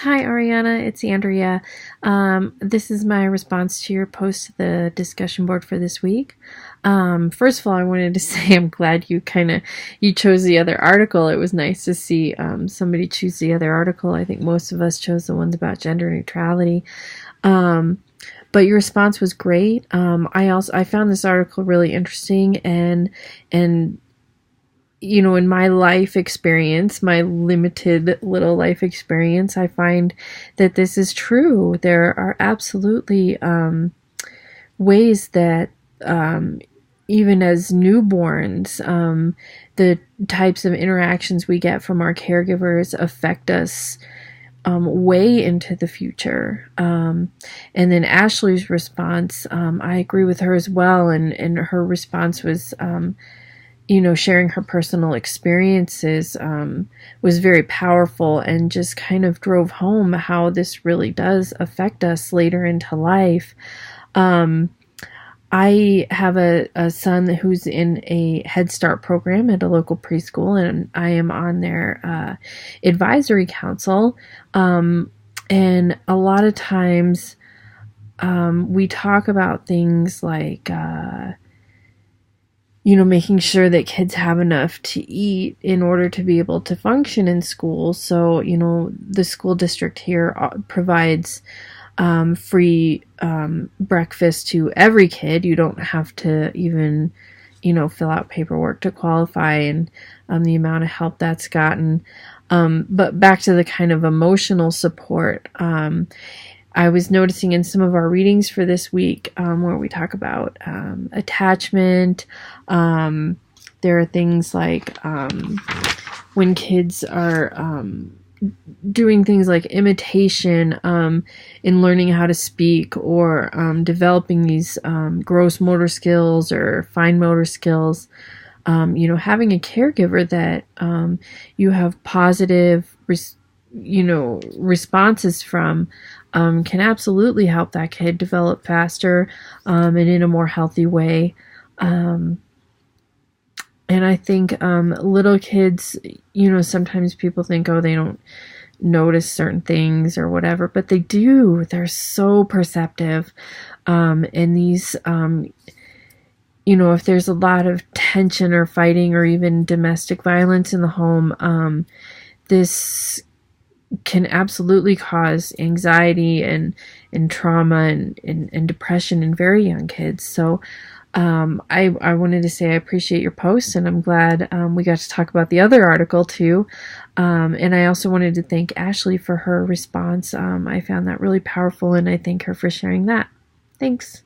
Hi, Ariana. It's Andrea. This is my response to your post to the discussion board for this week. First of all, I wanted to say I'm glad you chose the other article. It was nice to see somebody choose the other article. I think most of us chose the ones about gender neutrality. But your response was great. I found this article really interesting and in my life experience, my limited little life experience, I find that this is true. There are absolutely ways that even as newborns, the types of interactions we get from our caregivers affect us way into the future. And then Ashley's response, I agree with her as well. And her response was, sharing her personal experiences was very powerful and just kind of drove home how this really does affect us later into life. I have a son who's in a Head Start program at a local preschool, and I am on their advisory council. And a lot of times we talk about things like making sure that kids have enough to eat in order to be able to function in school. So, the school district here provides free breakfast to every kid. You don't have to even, fill out paperwork to qualify, and the amount of help that's gotten. But back to the kind of emotional support, I was noticing in some of our readings for this week where we talk about attachment. There are things like when kids are doing things like imitation in learning how to speak or developing these gross motor skills or fine motor skills. Having a caregiver that you have positive responses from can absolutely help that kid develop faster and in a more healthy way. And I think little kids, sometimes people think, oh, they don't notice certain things or whatever, but they do. They're so perceptive. And these, if there's a lot of tension or fighting or even domestic violence in the home, this can absolutely cause anxiety and trauma and depression in very young kids. So I wanted to say I appreciate your post, and I'm glad we got to talk about the other article too. And I also wanted to thank Ashley for her response. I found that really powerful, and I thank her for sharing that. Thanks.